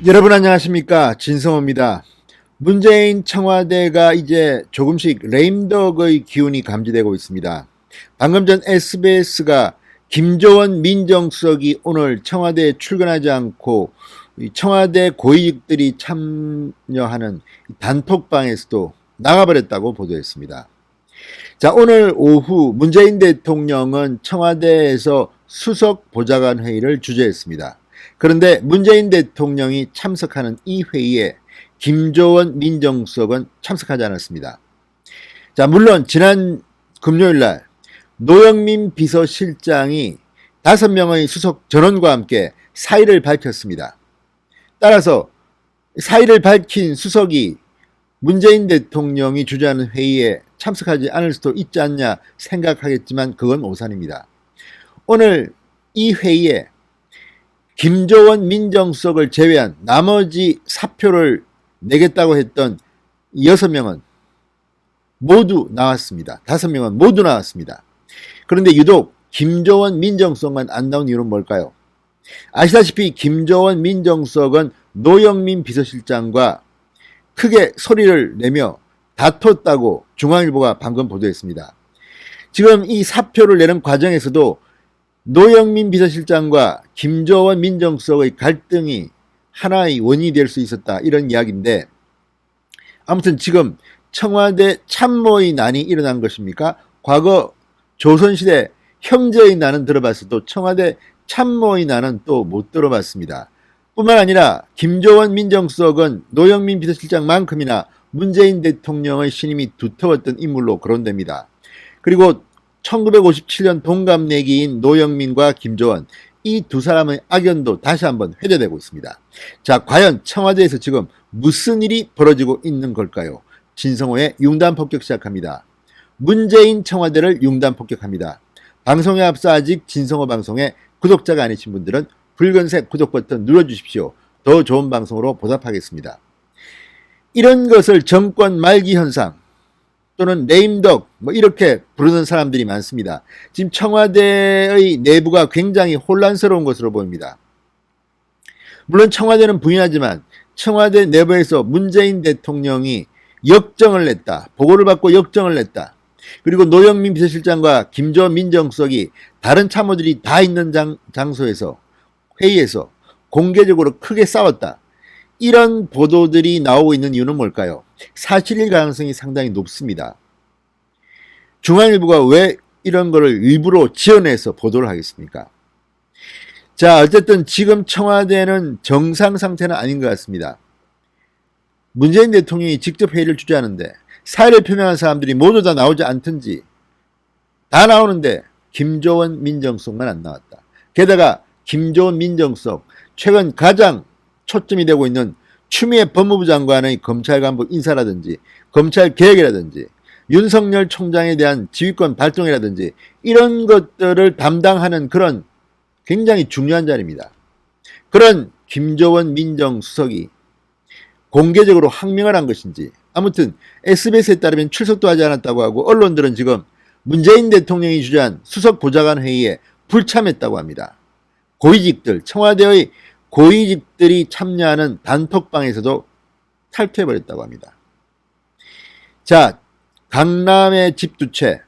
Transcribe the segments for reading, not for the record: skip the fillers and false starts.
여러분 안녕하십니까, 진성호입니다. 문재인 청와대가 이제 조금씩 레임덕의 기운이 감지되고 있습니다. 방금 전 SBS가 김조원 민정수석이 오늘 청와대에 출근하지 않고 청와대 고위직들이 참여하는 단톡방에서도 나가버렸다고 보도했습니다. 자, 오늘 오후 문재인 대통령은 청와대에서 수석 보좌관 회의를 주재했습니다. 그런데 문재인 대통령이 참석하는 이 회의에 김조원 민정수석은 참석하지 않았습니다. 자, 물론 지난 금요일 날 노영민 비서실장이 5명의 수석 전원과 함께 사의를 밝혔습니다. 따라서 사의를 밝힌 수석이 문재인 대통령이 주재하는 회의에 참석하지 않을 수도 있지 않냐 생각하겠지만 그건 오산입니다. 오늘 이 회의에 김조원 민정수석을 제외한 나머지 사표를 내겠다고 했던 6명은 모두 나왔습니다. 5명은 모두 나왔습니다. 그런데 유독 김조원 민정수석만 안 나온 이유는 뭘까요? 아시다시피 김조원 민정수석은 노영민 비서실장과 크게 소리를 내며 다퉜다고 중앙일보가 방금 보도했습니다. 지금 이 사표를 내는 과정에서도 노영민 비서실장과 김조원 민정수석의 갈등이 하나의 원인이 될 수 있었다, 이런 이야기인데, 아무튼 지금 청와대 참모의 난이 일어난 것입니까? 과거 조선시대 형제의 난은 들어봤어도 청와대 참모의 난은 또 못 들어봤습니다. 뿐만 아니라 김조원 민정수석은 노영민 비서실장만큼이나 문재인 대통령의 신임이 두터웠던 인물로 거론됩니다. 그리고 1957년 동갑내기인 노영민과 김조원, 이 두 사람의 악연도 다시 한번 회자되고 있습니다. 자, 과연 청와대에서 지금 무슨 일이 벌어지고 있는 걸까요? 진성호의 융단 폭격 시작합니다. 문재인 청와대를 융단 폭격합니다. 방송에 앞서 아직 진성호 방송에 구독자가 아니신 분들은 붉은색 구독 버튼 눌러주십시오. 더 좋은 방송으로 보답하겠습니다. 이런 것을 정권 말기 현상 또는 레임덕 이렇게 부르는 사람들이 많습니다. 지금 청와대의 내부가 굉장히 혼란스러운 것으로 보입니다. 물론 청와대는 부인하지만 청와대 내부에서 문재인 대통령이 역정을 냈다, 보고를 받고 역정을 냈다, 그리고 노영민 비서실장과 김조원 민정수석이 다른 참모들이 다 있는 장소에서 회의에서 공개적으로 크게 싸웠다, 이런 보도들이 나오고 있는 이유는 뭘까요? 사실일 가능성이 상당히 높습니다. 중앙일보가 왜 이런 거를 일부러 지어내서 보도를 하겠습니까? 자, 어쨌든 지금 청와대는 정상 상태는 아닌 것 같습니다. 문재인 대통령이 직접 회의를 주재하는데 사의를 표명한 사람들이 모두 다 나오지 않든지, 다 나오는데 김조원 민정수석만 안 나왔다. 게다가 김조원 민정수석, 최근 가장 초점이 되고 있는 추미애 법무부 장관의 검찰 간부 인사라든지 검찰 개혁이라든지 윤석열 총장에 대한 지휘권 발동이라든지 이런 것들을 담당하는 그런 굉장히 중요한 자리입니다. 그런 김조원 민정수석이 공개적으로 항명을 한 것인지, 아무튼 SBS에 따르면 출석도 하지 않았다고 하고, 언론들은 지금 문재인 대통령이 주재한 수석 보좌관 회의에 불참했다고 합니다. 고위직들, 청와대의 고위직들이 참여하는 단톡방에서도 탈퇴해버렸다고 합니다. 자, 강남의 집 2채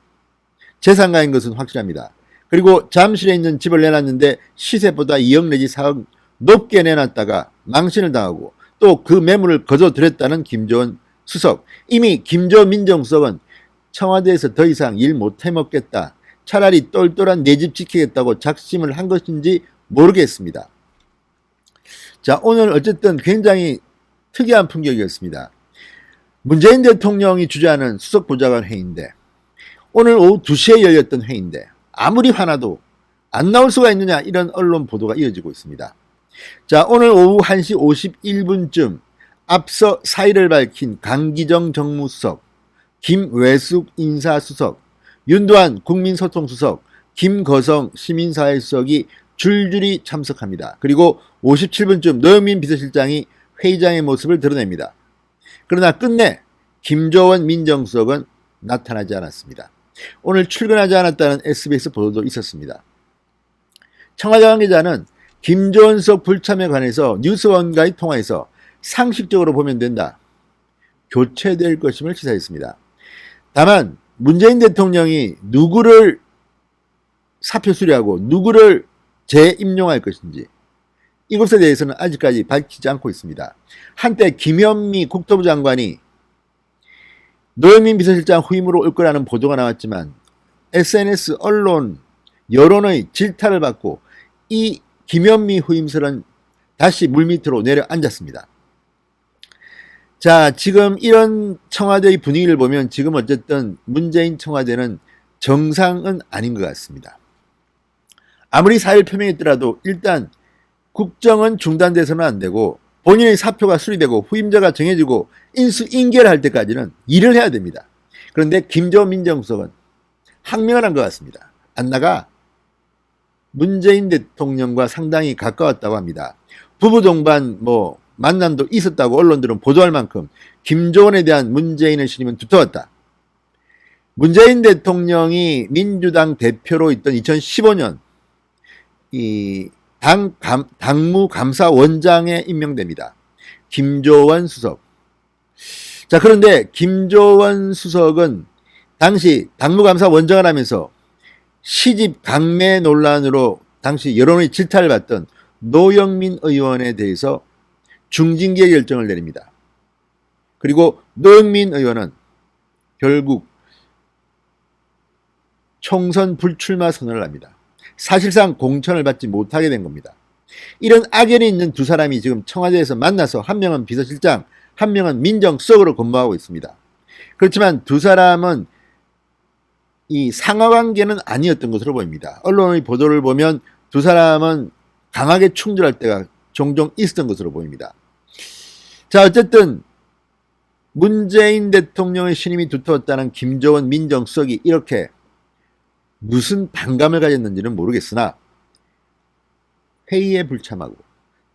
재산가인 것은 확실합니다. 그리고 잠실에 있는 집을 내놨는데 시세보다 2억 내지 4억 높게 내놨다가 망신을 당하고 또 그 매물을 거둬들였다는 김조원 수석. 이미 김조원 민정수석은 청와대에서 더 이상 일 못 해먹겠다, 차라리 똘똘한 내 집 지키겠다고 작심을 한 것인지 모르겠습니다. 자, 오늘 어쨌든 굉장히 특이한 풍경이었습니다. 문재인 대통령이 주재하는 수석보좌관 회의인데, 오늘 오후 2시에 열렸던 회의인데 아무리 화나도 안 나올 수가 있느냐, 이런 언론 보도가 이어지고 있습니다. 자, 오늘 오후 1시 51분쯤 앞서 사의를 밝힌 강기정 정무수석, 김외숙 인사수석, 윤두한 국민소통수석, 김거성 시민사회수석이 줄줄이 참석합니다. 그리고 57분쯤 노영민 비서실장이 회의장의 모습을 드러냅니다. 그러나 끝내 김조원 민정수석은 나타나지 않았습니다. 오늘 출근하지 않았다는 SBS 보도도 있었습니다. 청와대 관계자는 김조원석 불참에 관해서 뉴스원과의 통화에서 상식적으로 보면 된다. 교체될 것임을 시사했습니다. 다만 문재인 대통령이 누구를 사표 수리하고 누구를 재임용할 것인지 이것에 대해서는 아직까지 밝히지 않고 있습니다. 한때 김현미 국토부 장관이 노영민 비서실장 후임으로 올 거라는 보도가 나왔지만 SNS 언론 여론의 질타를 받고 이 김현미 후임설은 다시 물밑으로 내려앉았습니다. 자, 지금 이런 청와대의 분위기를 보면 지금 어쨌든 문재인 청와대는 정상은 아닌 것 같습니다. 아무리 사의를 표명했더라도 일단 국정은 중단돼서는 안 되고 본인의 사표가 수리되고 후임자가 정해지고 인수인계를 때까지는 일을 해야 됩니다. 그런데 김조원 민정수석은 항명을 한 것 같습니다. 안 나가. 문재인 대통령과 상당히 가까웠다고 합니다. 부부 동반 만남도 있었다고 언론들은 보도할 만큼 김조원에 대한 문재인의 신임은 두터웠다. 문재인 대통령이 민주당 대표로 있던 2015년 이 당무감사원장에 임명됩니다. 김조원 수석. 자, 그런데 김조원 수석은 당시 당무감사원장을 하면서 시집 강매 논란으로 당시 여론의 질타를 받던 노영민 의원에 대해서 중징계 결정을 내립니다. 그리고 노영민 의원은 결국 총선 불출마 선언을 합니다. 사실상 공천을 받지 못하게 된 겁니다. 이런 악연이 있는 두 사람이 지금 청와대에서 만나서 한 명은 비서실장, 한 명은 민정수석으로 근무하고 있습니다. 그렇지만 두 사람은 이 상하관계는 아니었던 것으로 보입니다. 언론의 보도를 보면 두 사람은 강하게 충돌할 때가 종종 있었던 것으로 보입니다. 자, 어쨌든 문재인 대통령의 신임이 두터웠다는 김조원 민정수석이 이렇게 무슨 반감을 가졌는지는 모르겠으나 회의에 불참하고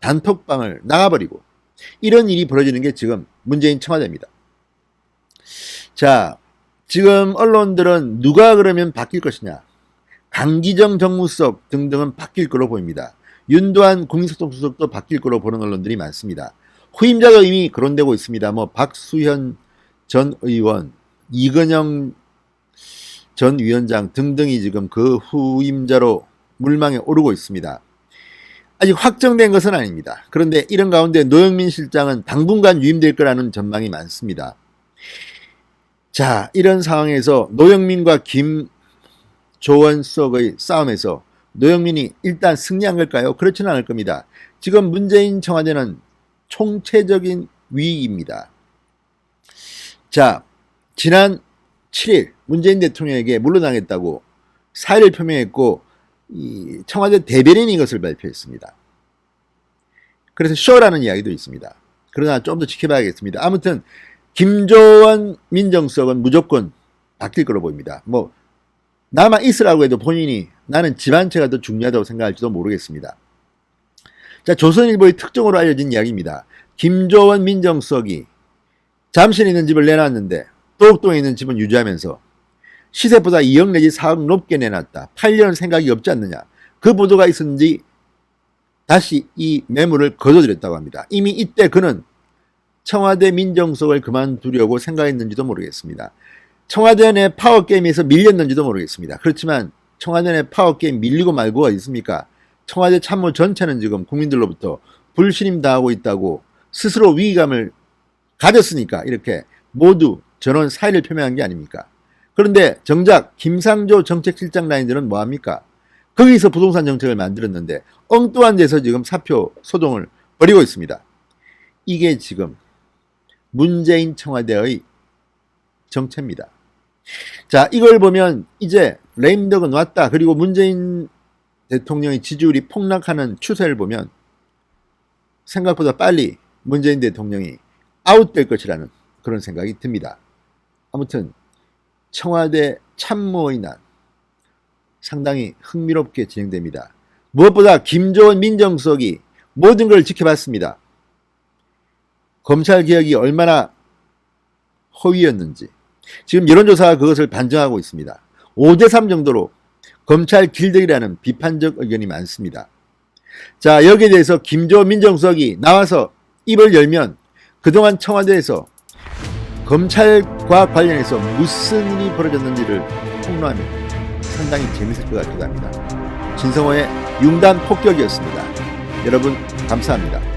단톡방을 나가버리고 이런 일이 벌어지는 게 지금 문재인 청와대입니다. 자, 지금 언론들은 누가 그러면 바뀔 것이냐, 강기정 정무수석 등등은 바뀔 거로 보입니다. 윤도한 국민소통수석도 바뀔 거로 보는 언론들이 많습니다. 후임자가 이미 거론되고 있습니다. 박수현 전 의원, 이건영 전 위원장 등등이 지금 그 후임자로 물망에 오르고 있습니다. 아직 확정된 것은 아닙니다. 그런데 이런 가운데 노영민 실장은 당분간 유임될 거라는 전망이 많습니다. 자, 이런 상황에서 노영민과 김조원 수석의 싸움에서 노영민이 일단 승리한 걸까요? 그렇지는 않을 겁니다. 지금 문재인 청와대는 총체적인 위기입니다. 자, 지난 7일 문재인 대통령에게 물러나겠다고 사의를 표명했고 이 청와대 대변인이 이것을 발표했습니다. 그래서 쇼라는 이야기도 있습니다. 그러나 좀 더 지켜봐야겠습니다. 아무튼 김조원 민정수석은 무조건 바뀔 거로 보입니다. 남아 있으라고 해도 본인이 나는 집안채가 더 중요하다고 생각할지도 모르겠습니다. 자, 조선일보의 특종으로 알려진 이야기입니다. 김조원 민정수석이 잠실에 있는 집을 내놨는데 도곡동에 있는 집은 유지하면서 시세보다 2억 내지 4억 높게 내놨다. 팔려는 생각이 없지 않느냐. 그 보도가 있었는지 다시 이 매물을 거둬들였다고 합니다. 이미 이때 그는 청와대 민정수석을 그만두려고 생각했는지도 모르겠습니다. 청와대 내 파워게임에서 밀렸는지도 모르겠습니다. 그렇지만 청와대 내 파워게임 밀리고 말고가 있습니까? 청와대 참모 전체는 지금 국민들로부터 불신임 당하고 있다고 스스로 위기감을 가졌으니까 이렇게 모두 전원 사의를 표명한 게 아닙니까? 그런데 정작 김상조 정책실장 라인들은 뭐합니까? 거기서 부동산 정책을 만들었는데 엉뚱한 데서 지금 사표 소동을 벌이고 있습니다. 이게 지금 문재인 청와대의 정체입니다. 자, 이걸 보면 이제 레임덕은 왔다. 그리고 문재인 대통령의 지지율이 폭락하는 추세를 보면 생각보다 빨리 문재인 대통령이 아웃될 것이라는 그런 생각이 듭니다. 아무튼 청와대 참모의 난 상당히 흥미롭게 진행됩니다. 무엇보다 김조원 민정수석이 모든 걸 지켜봤습니다. 검찰개혁이 얼마나 허위였는지 지금 여론조사가 그것을 반증하고 있습니다. 5대3 정도로 검찰 길들이라는 비판적 의견이 많습니다. 자, 여기에 대해서 김조원 민정수석이 나와서 입을 열면 그동안 청와대에서 검찰과 관련해서 무슨 일이 벌어졌는지를 폭로하면 상당히 재밌을 것 같기도 합니다. 진성호의 융단 폭격이었습니다. 여러분 감사합니다.